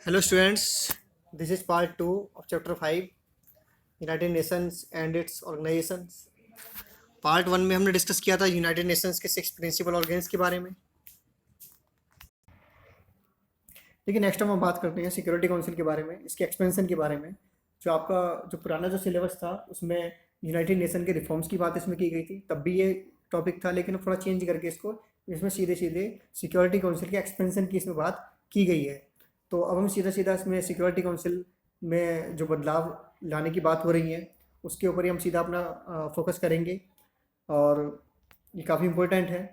Hello students, this is part 2 of chapter 5 United Nations and it's organisations. Part 1 में हमने discuss किया था United Nations के 6 principal organs के बारे में। लेकिन नेक्स्ट हम बात करते हैं सिक्योरिटी काउंसिल के बारे में, इसके एक्सपेंशन के बारे में। जो आपका जो पुराना जो सिलेबस था उसमें यूनाइटेड नेशन के रिफॉर्म्स की बात इसमें की गई थी, तब भी ये टॉपिक था, लेकिन थोड़ा चेंज करके इसको इसमें सीधे सीधे सिक्योरिटी काउंसिल के एक्सपेंशन की इसमें बात की गई है। तो अब हम सीधा सीधा इसमें सिक्योरिटी काउंसिल में जो बदलाव लाने की बात हो रही है उसके ऊपर ही हम सीधा अपना फोकस करेंगे, और ये काफ़ी इम्पोर्टेंट है।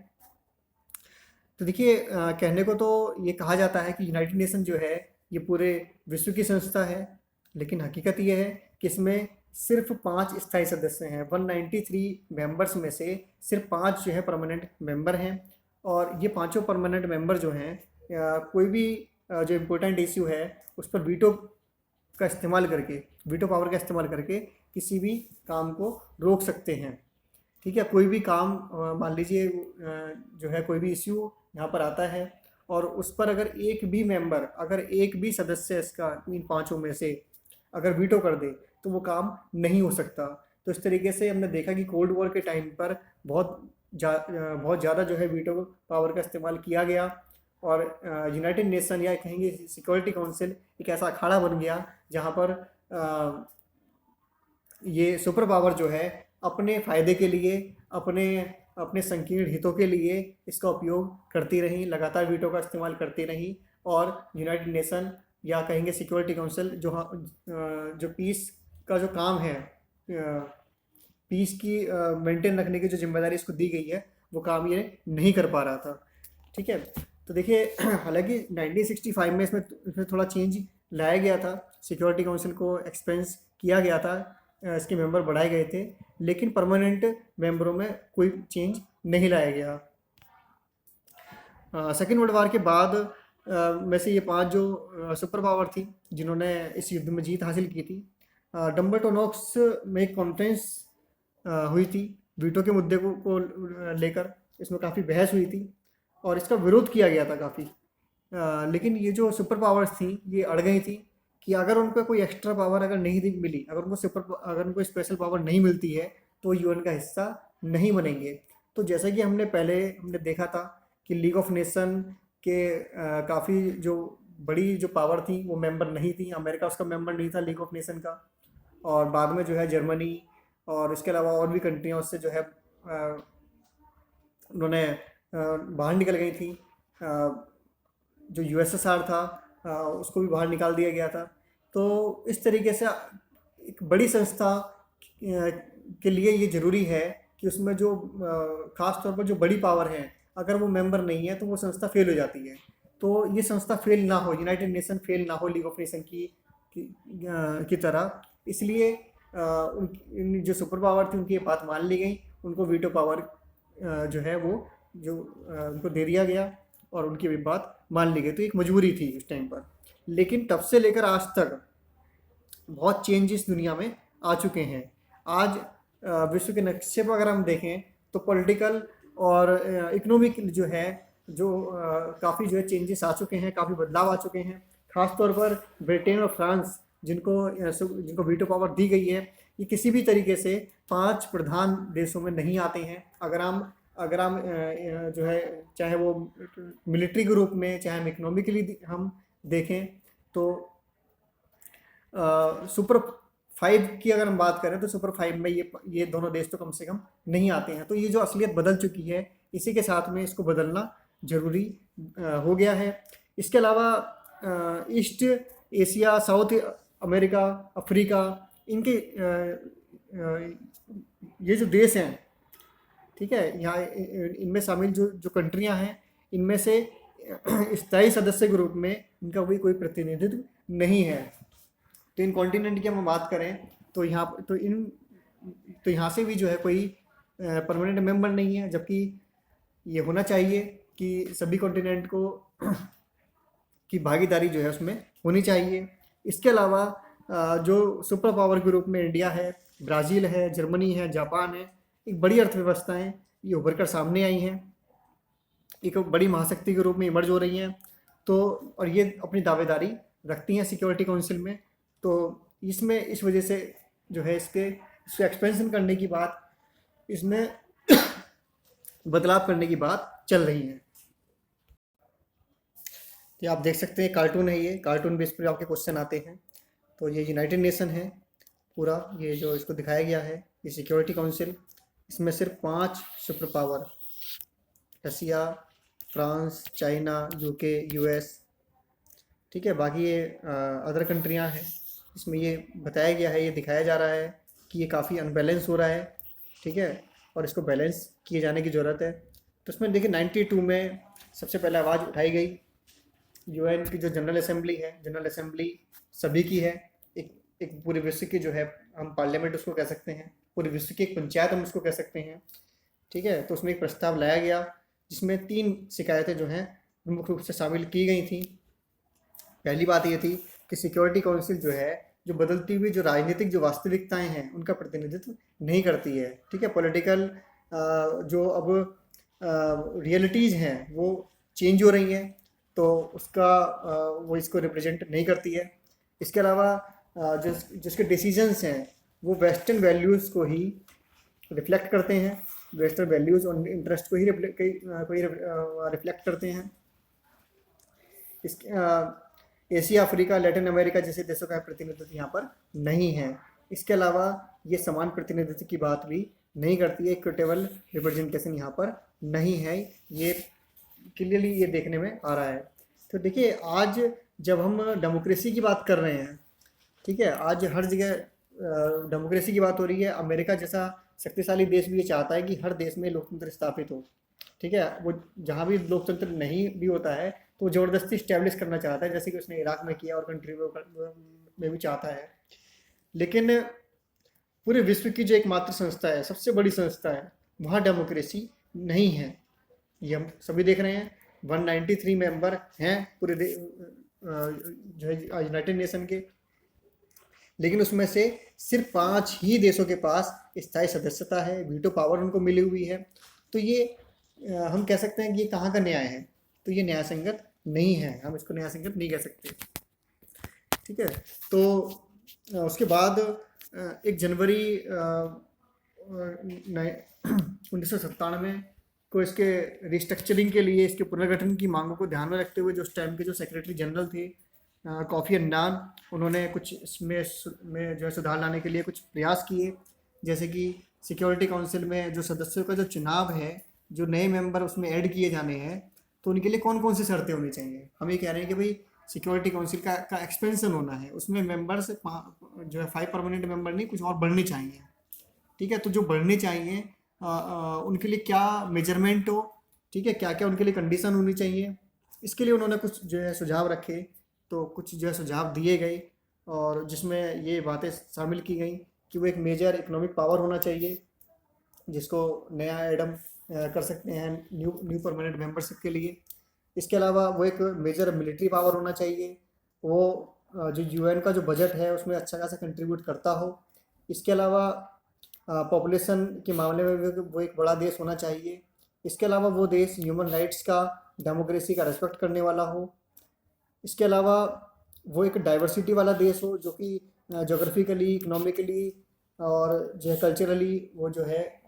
तो देखिए, कहने को तो ये कहा जाता है कि यूनाइटेड नेशन जो है ये पूरे विश्व की संस्था है, लेकिन हकीकत ये है कि इसमें सिर्फ 5 स्थायी सदस्य हैं। 193 मेंबर्स में से सिर्फ 5 जो है परमानेंट मेंबर हैं, और ये पांचों परमानेंट मेंबर जो हैं कोई भी जो इम्पोर्टेंट इश्यू है उस पर वीटो का इस्तेमाल करके, वीटो पावर का इस्तेमाल करके किसी भी काम को रोक सकते हैं। ठीक है, कोई भी काम मान लीजिए जो है कोई भी इश्यू यहाँ पर आता है और उस पर अगर एक भी मेंबर, अगर एक भी सदस्य इसका इन पांचों में से अगर वीटो कर दे तो वो काम नहीं हो सकता। तो इस तरीके से हमने देखा कि कोल्ड वॉर के टाइम पर बहुत ज़्यादा जो है वीटो पावर का इस्तेमाल किया गया, और यूनाइटेड नेशन या कहेंगे सिक्योरिटी काउंसिल एक ऐसा अखाड़ा बन गया जहाँ पर ये सुपर पावर जो है अपने फ़ायदे के लिए, अपने अपने संकीर्ण हितों के लिए इसका उपयोग करती रही, लगातार वीटो का इस्तेमाल करती रही। और यूनाइटेड नेशन या कहेंगे सिक्योरिटी काउंसिल जो पीस का जो काम है, पीस की मेंटेन रखने की जो जिम्मेदारी इसको दी गई है, वो काम ये नहीं कर पा रहा था। ठीक है, तो देखिए हालांकि 1965 में इसमें थोड़ा चेंज लाया गया था, सिक्योरिटी काउंसिल को एक्सपेंस किया गया था, इसके मेंबर बढ़ाए गए थे, लेकिन परमानेंट मेंबरों में कोई चेंज नहीं लाया गया। सेकेंड वर्ल्ड वार के बाद में से ये 5 जो सुपर पावर थी जिन्होंने इस युद्ध में जीत हासिल की थी, डम्बल्टन ओक्स में एक कॉन्फ्रेंस हुई थी वीटो के मुद्दे को लेकर। इसमें काफ़ी बहस हुई थी और इसका विरोध किया गया था काफ़ी, लेकिन ये जो सुपर पावर्स थी ये अड़ गई थी कि अगर उनको कोई एक्स्ट्रा पावर अगर नहीं मिली, अगर उनको स्पेशल पावर नहीं मिलती है तो यूएन का हिस्सा नहीं बनेंगे। तो जैसा कि हमने देखा था कि लीग ऑफ नेशन के काफ़ी जो बड़ी जो पावर थी वो मेंबर नहीं थी, अमेरिका उसका मेंबर नहीं था लीग ऑफ नेशन का, और बाद में जो है जर्मनी और इसके अलावा और भी कंट्रियाँ उससे जो है उन्होंने बाहर निकल गई थी। जो यूएसएसआर था उसको भी बाहर निकाल दिया गया था। तो इस तरीके से एक बड़ी संस्था के लिए ये ज़रूरी है कि उसमें जो ख़ास तौर पर जो बड़ी पावर है अगर वो मेंबर नहीं है तो वो संस्था फेल हो जाती है। तो ये संस्था फेल ना हो, यूनाइटेड नेशन फेल ना हो लीग ऑफ नेशन की तरह, इसलिए इन जो सुपर पावर थी उनकी ये बात मान ली गई, उनको वीटो पावर जो है वो जो उनको दे दिया गया और उनकी भी बात मान ली गई। तो एक मजबूरी थी उस टाइम पर, लेकिन तब से लेकर आज तक बहुत चेंजेस दुनिया में आ चुके हैं। आज विश्व के नक्शे पर अगर हम देखें तो पॉलिटिकल और इकोनॉमिक जो है जो काफ़ी जो है चेंजेस आ चुके हैं, काफ़ी बदलाव आ चुके हैं। ख़ास तौर पर ब्रिटेन और फ्रांस जिनको वीटो पावर दी गई है, ये किसी भी तरीके से 5 प्रधान देशों में नहीं आते हैं। अगर हम जो है चाहे वो मिलिट्री के रूप में चाहे हम इकोनॉमिकली हम देखें तो सुपर 5 की अगर हम बात करें तो सुपर 5 में ये दोनों देश तो कम से कम नहीं आते हैं। तो ये जो असलियत बदल चुकी है, इसी के साथ में इसको बदलना ज़रूरी हो गया है। इसके अलावा east Asia, south America, Africa, इनके ये जो देश हैं, ठीक है, यहाँ इनमें शामिल जो कंट्रियाँ हैं, इनमें से स्थायी सदस्य के रूप में इनका भी कोई प्रतिनिधित्व नहीं है। तो इन कॉन्टिनेंट की हम बात करें तो यहाँ से भी जो है कोई परमानेंट मेंबर नहीं है, जबकि ये होना चाहिए कि सभी कॉन्टिनेंट को की भागीदारी जो है उसमें होनी चाहिए। इसके अलावा जो सुपर पावर के रूप में इंडिया है, ब्राज़ील है, जर्मनी है, जापान है, एक बड़ी अर्थव्यवस्थाएं ये उभर कर सामने आई हैं, एक बड़ी महाशक्ति के रूप में इमर्ज हो रही हैं। तो और ये अपनी दावेदारी रखती हैं सिक्योरिटी काउंसिल में। तो इसमें इस वजह से जो है इसके एक्सपेंशन करने की बात, इसमें बदलाव करने की बात चल रही है। तो आप देख सकते हैं कार्टून है, ये कार्टून बेस पर आपके क्वेश्चन आते हैं। तो ये यूनाइटेड नेशन है पूरा, ये जो इसको दिखाया गया है ये सिक्योरिटी काउंसिल, इसमें सिर्फ 5 सुपर पावर, रसिया, फ्रांस, चाइना, यूके, यूएस, ठीक है, बाकी ये अदर कंट्रियां हैं। इसमें ये बताया गया है, ये दिखाया जा रहा है कि ये काफ़ी अनबैलेंस हो रहा है, ठीक है, और इसको बैलेंस किए जाने की ज़रूरत है। तो इसमें देखिए 92 में सबसे पहले आवाज़ उठाई गई। यूएन की जो जनरल असेंबली है, जनरल असेंबली सभी की है, एक एक पूरे विश्व की जो है, हम पार्लियामेंट उसको कह सकते हैं, पूरे विश्व की एक पंचायत हम उसको कह सकते हैं, ठीक है। तो उसमें एक प्रस्ताव लाया गया जिसमें 3 शिकायतें जो हैं प्रमुख रूप से शामिल की गई थी। पहली बात ये थी कि सिक्योरिटी काउंसिल जो है, जो बदलती हुई जो राजनीतिक जो वास्तविकताएं हैं उनका प्रतिनिधित्व नहीं करती है, ठीक है। पॉलिटिकल जो अब रियलिटीज़ हैं वो चेंज हो रही हैं, तो उसका वो इसको रिप्रेजेंट नहीं करती है। इसके अलावा जिसके डिसीजंस हैं वो वेस्टर्न वैल्यूज़ को ही रिफ्लेक्ट करते हैं, वेस्टर्न वैल्यूज़ और इंटरेस्ट को ही रिफ्लेक्ट करते हैं। इस एशिया, अफ्रीका, लैटिन अमेरिका जैसे देशों का प्रतिनिधित्व यहाँ पर नहीं है। इसके अलावा ये समान प्रतिनिधित्व की बात भी नहीं करती है, इक्विटेबल रिप्रेजेंटेशन यहाँ पर नहीं है, ये क्लियरली ये देखने में आ रहा है। तो देखिए आज जब हम डेमोक्रेसी की बात कर रहे हैं, ठीक है, आज हर जगह डेमोक्रेसी की बात हो रही है। अमेरिका जैसा शक्तिशाली देश भी ये चाहता है कि हर देश में लोकतंत्र स्थापित हो, ठीक है। वो जहाँ भी लोकतंत्र नहीं भी होता है तो वो ज़बरदस्ती इस्टेब्लिश करना चाहता है, जैसे कि उसने इराक में किया और कंट्री में भी चाहता है। लेकिन पूरे विश्व की जो एकमात्र संस्था है, सबसे बड़ी संस्था है, वहाँ डेमोक्रेसी नहीं है, ये हम सभी देख रहे हैं। 193 मेंबर हैं पूरे जो है यूनाइटेड नेशन के, लेकिन उसमें से सिर्फ 5 ही देशों के पास स्थायी सदस्यता है, वीटो पावर उनको मिली हुई है। तो ये हम कह सकते हैं कि ये कहाँ का न्याय है, तो ये न्याय संगत नहीं है, हम इसको न्याय संगत नहीं कह सकते, ठीक है। तो उसके बाद 1 जनवरी 1997 को इसके रिस्ट्रक्चरिंग के लिए, इसके पुनर्गठन की मांगों को ध्यान में रखते हुए जो उस टाइम के जो सेक्रेटरी जनरल थे कोफी अन्नान, उन्होंने कुछ इसमें जो है सुधार लाने के लिए कुछ प्रयास किए, जैसे कि सिक्योरिटी काउंसिल में जो सदस्यों का जो चुनाव है, जो नए मेंबर उसमें ऐड किए जाने हैं, तो उनके लिए कौन कौन सी शर्तें होनी चाहिए। हम ये कह रहे हैं कि भाई सिक्योरिटी काउंसिल का एक्सपेंशन होना है, उसमें मेंबर्स जो है 5 परमानेंट मेंबर नहीं, कुछ और बढ़ने चाहिए, ठीक है। तो जो बढ़ने चाहिए उनके लिए क्या मेजरमेंट हो, ठीक है, क्या क्या उनके लिए कंडीशन होनी चाहिए, इसके लिए उन्होंने कुछ जो है सुझाव रखे। तो कुछ जो है सुझाव दिए गए और जिसमें ये बातें शामिल की गई कि वो एक मेजर इकोनॉमिक पावर होना चाहिए, जिसको नया एडम कर सकते हैं न्यू परमानेंट मेंबरशिप के लिए। इसके अलावा वो एक मेजर मिलिट्री पावर होना चाहिए, वो जो यूएन का जो बजट है उसमें अच्छा खासा कंट्रीब्यूट करता हो। इसके अलावा पॉपुलेशन के मामले में वो एक बड़ा देश होना चाहिए। इसके अलावा वो देश ह्यूमन राइट्स का, डेमोक्रेसी का रिस्पेक्ट करने वाला हो। इसके अलावा वो एक डाइवर्सिटी वाला देश हो, जो कि जोग्राफिकली, इकोनॉमिकली और जो है कल्चरली वो जो है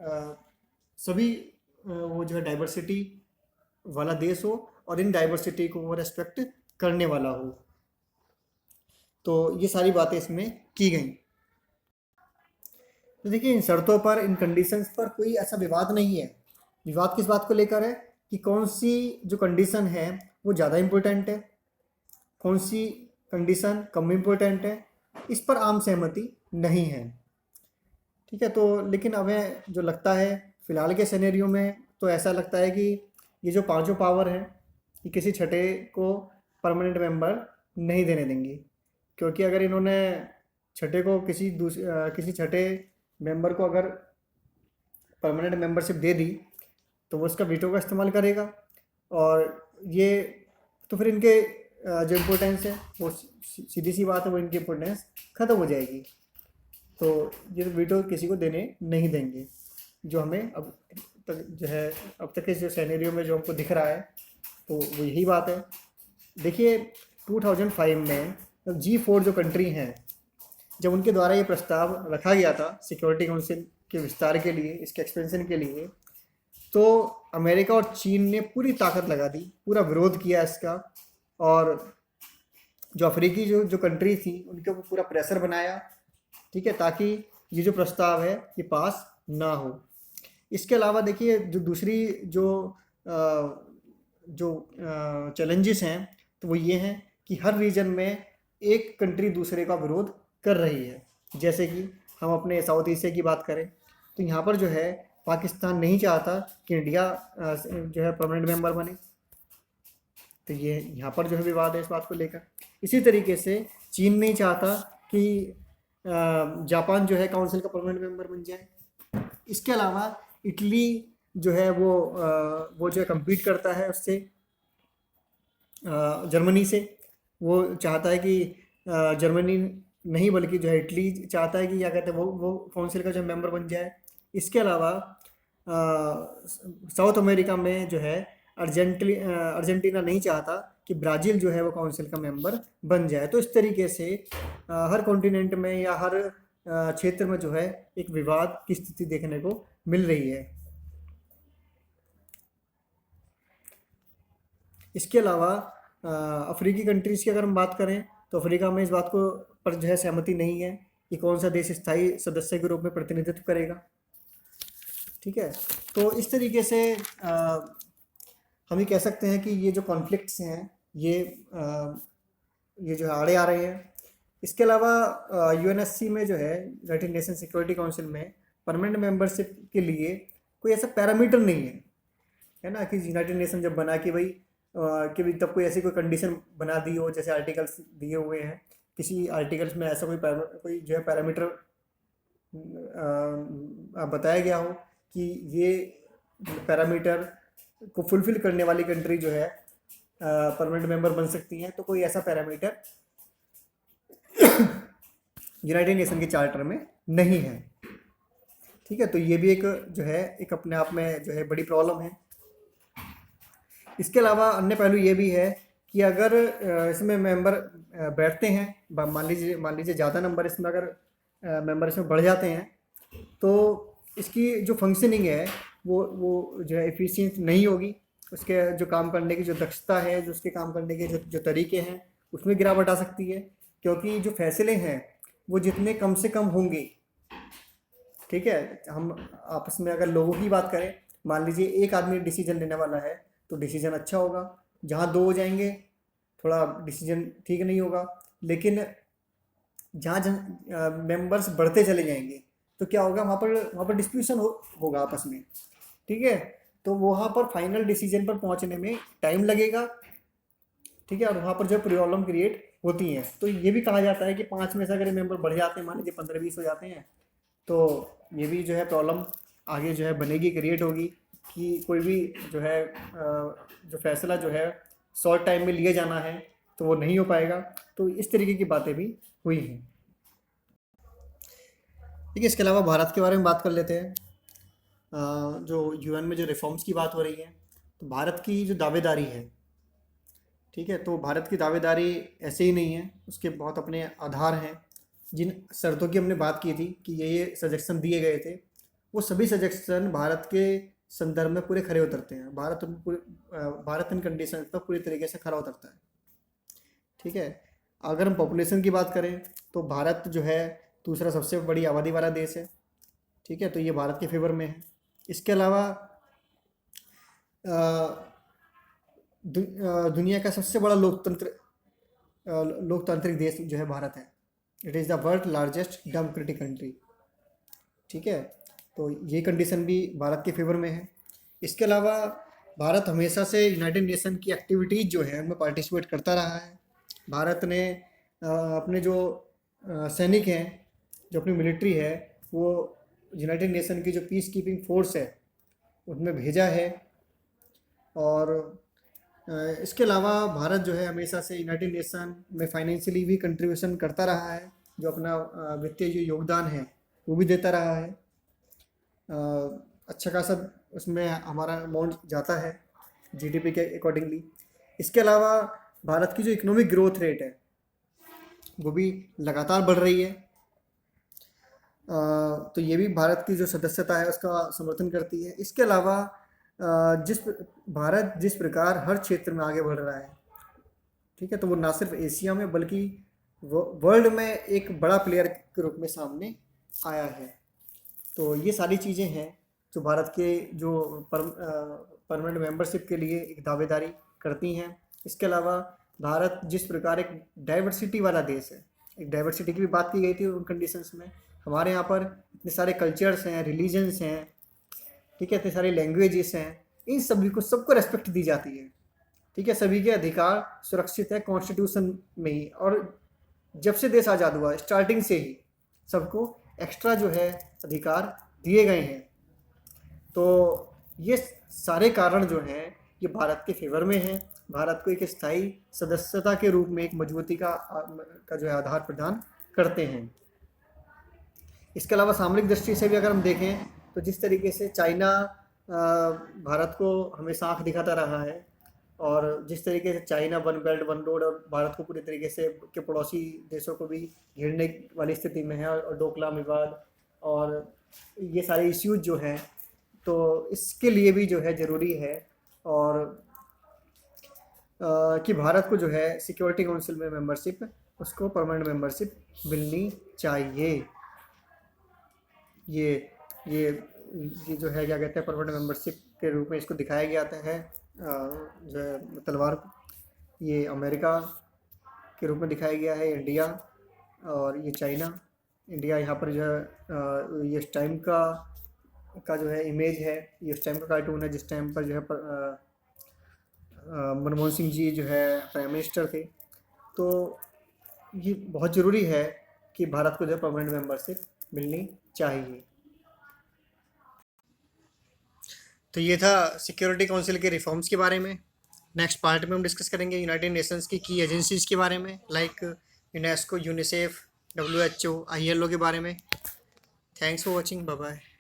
सभी वो जो है डाइवर्सिटी वाला देश हो और इन डाइवर्सिटी को वो रेस्पेक्ट करने वाला हो। तो ये सारी बातें इसमें की गई। तो देखिए इन शर्तों पर, इन कंडीशंस पर कोई ऐसा विवाद नहीं है। विवाद किस बात को लेकर है कि कौन सी जो कंडीशन है वो ज़्यादा इम्पोर्टेंट है, कौन सी कंडीशन कम इम्पोर्टेंट है, इस पर आम सहमति नहीं है, ठीक है। तो लेकिन हमें जो लगता है फ़िलहाल के सिनेरियो में, तो ऐसा लगता है कि ये जो 5 पावर हैं ये किसी छठे को परमानेंट मेंबर नहीं देने देंगी, क्योंकि अगर इन्होंने छठे को किसी छठे मेंबर को अगर परमानेंट मेंबरशिप दे दी तो वो उसका वीटो का इस्तेमाल करेगा, और ये तो फिर इनके जो इम्पोर्टेंस है वो सीधी सी बात है, वो इनकी इम्पोर्टेंस ख़त्म हो जाएगी। तो ये वीटो किसी को देने नहीं देंगे, जो हमें अब तक जो है अब तक के जो सिनेरियो में जो हमको दिख रहा है, तो वो यही बात है। देखिए 2005 में जब G4 जो कंट्री हैं, जब उनके द्वारा ये प्रस्ताव रखा गया था सिक्योरिटी काउंसिल के विस्तार के लिए, इसके एक्सपेंशन के लिए, तो अमेरिका और चीन ने पूरी ताकत लगा दी, पूरा विरोध किया इसका, और जो अफ्रीकी जो कंट्री थी उनके ऊपर पूरा प्रेशर बनाया, ठीक है, ताकि ये जो प्रस्ताव है ये पास ना हो। इसके अलावा देखिए जो दूसरी जो चैलेंजेस हैं, तो वो ये हैं कि हर रीजन में एक कंट्री दूसरे का विरोध कर रही है। जैसे कि हम अपने साउथ एशिया की बात करें, तो यहाँ पर जो है पाकिस्तान नहीं चाहता कि इंडिया जो है परमानेंट मेंबर बने, तो ये यहाँ पर जो है विवाद है इस बात को लेकर। इसी तरीके से चीन नहीं चाहता कि जापान जो है काउंसिल का परमानेंट मेंबर बन जाए। इसके अलावा इटली जो है वो जो है कम्पीट करता है उससे, जर्मनी से। वो चाहता है कि जर्मनी नहीं बल्कि जो है इटली चाहता है कि क्या कहते हैं वो काउंसिल का जो मेंबर बन जाए। इसके अलावा साउथ अमेरिका में जो है अर्जेंटीना नहीं चाहता कि ब्राज़ील जो है वो काउंसिल का मेंबर बन जाए। तो इस तरीके से हर कॉन्टिनेंट में या हर क्षेत्र में जो है एक विवाद की स्थिति देखने को मिल रही है। इसके अलावा अफ्रीकी कंट्रीज़ की अगर हम बात करें, तो अफ्रीका में इस बात को पर जो है सहमति नहीं है कि कौन सा देश स्थायी सदस्य के रूप में प्रतिनिधित्व करेगा, ठीक है। तो इस तरीके से हम ये कह सकते हैं कि ये जो कॉन्फ्लिक्ट्स हैं ये जो है आड़े आ रहे हैं। इसके अलावा यूएनएससी में जो है यूनाइटेड नेशन सिक्योरिटी काउंसिल में परमानेंट मेंबरशिप के लिए कोई ऐसा पैरामीटर नहीं है ना, कि यूनाइटेड नेशन जब बना कि भाई तब कोई ऐसी कोई कंडीशन बना दी हो, जैसे आर्टिकल्स दिए हुए हैं, किसी आर्टिकल्स में ऐसा कोई जो है पैरामीटर बताया गया हो कि ये पैरामीटर को फुलफिल करने वाली कंट्री जो है परमानेंट मेंबर बन सकती हैं। तो कोई ऐसा पैरामीटर यूनाइटेड नेशन के चार्टर में नहीं है, ठीक है। तो ये भी एक जो है एक अपने आप में जो है बड़ी प्रॉब्लम है। इसके अलावा अन्य पहलू ये भी है कि अगर इसमें मेंबर बैठते हैं, मान लीजिए ज़्यादा नंबर इसमें अगर मेंबर इसमें बढ़ जाते हैं, तो इसकी जो फंक्शनिंग है वो जो है एफिशिएंट नहीं होगी। उसके जो काम करने की जो दक्षता है, जो उसके काम करने के जो तरीके हैं, उसमें गिरावट आ सकती है, क्योंकि जो फैसले हैं वो जितने कम से कम होंगे, ठीक है। हम आपस में अगर लोगों की बात करें, मान लीजिए एक आदमी डिसीजन लेने वाला है तो डिसीजन अच्छा होगा, जहाँ दो हो जाएंगे थोड़ा डिसीजन ठीक नहीं होगा। लेकिन जहाँ मेंबर्स बढ़ते चले जाएंगे तो क्या होगा, वहाँ पर डिस्प्यूशन होगा आपस में, ठीक है। तो वहाँ पर फाइनल डिसीजन पर पहुँचने में टाइम लगेगा, ठीक है, और वहाँ पर जो प्रॉब्लम क्रिएट होती हैं। तो ये भी कहा जाता है कि 5 में से अगर मेंबर बढ़ जाते हैं, मान लीजिए 15-20 हो जाते हैं, तो ये भी जो है प्रॉब्लम आगे जो है बनेगी, क्रिएट होगी कि कोई भी जो है जो फैसला जो है शॉर्ट टाइम में लिए जाना है तो वो नहीं हो पाएगा। तो इस तरीके की बातें भी हुई हैं, ठीक है। इसके अलावा भारत के बारे में बात कर लेते हैं। जो यूएन में जो रिफॉर्म्स की बात हो रही है, तो भारत की जो दावेदारी है, ठीक है, तो भारत की दावेदारी ऐसे ही नहीं है, उसके बहुत अपने आधार हैं। जिन शर्तों की हमने बात की थी कि ये सजेशन दिए गए थे, वो सभी सजेशन भारत के संदर्भ में पूरे खरे उतरते हैं। भारत इन कंडीशन पर पूरी तरीके से खरा उतरता है, ठीक है। अगर हम पॉपुलेशन की बात करें, तो भारत जो है दूसरा सबसे बड़ी आबादी वाला देश है, ठीक है, तो ये भारत के फेवर में है। इसके अलावा दुनिया का सबसे बड़ा लोकतांत्रिक देश जो है भारत है। It is the world largest democratic country, ठीक है। तो ये कंडीशन भी भारत के फेवर में है। इसके अलावा भारत हमेशा से यूनाइटेड नेशन की एक्टिविटीज़ जो है उनमें पार्टिसिपेट करता रहा है। भारत ने अपने जो सैनिक हैं, जो अपनी मिलिट्री है, वो यूनाइटेड नेशन की जो पीस कीपिंग फोर्स है उनमें भेजा है। और इसके अलावा भारत जो है हमेशा से यूनाइटेड नेशन में फाइनेंशियली भी कंट्रीब्यूशन करता रहा है, जो अपना वित्तीय जो योगदान है वो भी देता रहा है। अच्छा खासा उसमें हमारा अमाउंट जाता है जीडीपी के अकॉर्डिंगली। इसके अलावा भारत की जो इकोनॉमिक ग्रोथ रेट है वो भी लगातार बढ़ रही है। तो ये भी भारत की जो सदस्यता है उसका समर्थन करती है। इसके अलावा भारत जिस प्रकार हर क्षेत्र में आगे बढ़ रहा है, ठीक है, तो वो ना सिर्फ एशिया में बल्कि वर्ल्ड में एक बड़ा प्लेयर के रूप में सामने आया है। तो ये सारी चीज़ें हैं जो भारत के जो परमानेंट मेंबरशिप के लिए एक दावेदारी करती हैं। इसके अलावा भारत जिस प्रकार एक डाइवर्सिटी वाला देश है, एक डाइवर्सिटी की भी बात की गई थी उन कंडीशंस में। हमारे यहाँ पर इतने सारे कल्चर्स हैं, रिलीजन्स हैं, ठीक है, इतने सारे लैंग्वेजेस हैं, इन सभी को सबको रेस्पेक्ट दी जाती है, ठीक है, सभी के अधिकार सुरक्षित है कॉन्स्टिट्यूशन में ही। और जब से देश आज़ाद हुआ स्टार्टिंग से ही सबको एक्स्ट्रा जो है अधिकार दिए गए हैं। तो ये सारे कारण जो हैं ये भारत के फेवर में हैं, भारत को एक स्थायी सदस्यता के रूप में एक मजबूती का जो है आधार प्रदान करते हैं। इसके अलावा सामरिक दृष्टि से भी अगर हम देखें तो जिस तरीके से चाइना भारत को हमेशा आँख दिखाता रहा है, और जिस तरीके से China one belt one road और भारत को पूरी तरीके से के पड़ोसी देशों को भी घेरने वाली स्थिति में है, और डोकलाम विवाद और ये सारे इश्यूज जो हैं, तो इसके लिए भी जो है ज़रूरी है और कि भारत को जो है सिक्योरिटी काउंसिल में मेंबरशिप, उसको परमानेंट मेंबरशिप मिलनी चाहिए। ये जो है क्या कहते हैं, परमानेंट मेंबरशिप के रूप में इसको दिखाया गया है जो है तलवार को, ये अमेरिका के रूप में दिखाया गया है, इंडिया और ये चाइना। इंडिया यहाँ पर जो है ये इस टाइम का जो है इमेज है, ये उस टाइम का कार्टून है जिस टाइम पर जो है मनमोहन सिंह जी जो है प्राइम मिनिस्टर थे। तो ये बहुत ज़रूरी है कि भारत को जो है परमानेंट मेंबरशिप मिलनी चाहिए। तो ये था सिक्योरिटी काउंसिल के रिफॉर्म्स के बारे में। नेक्स्ट पार्ट में हम डिस्कस करेंगे यूनाइटेड नेशंस की एजेंसीज़ के बारे में, like UNESCO, UNICEF, WHO, ILO के बारे में। Thanks for watching, bye bye.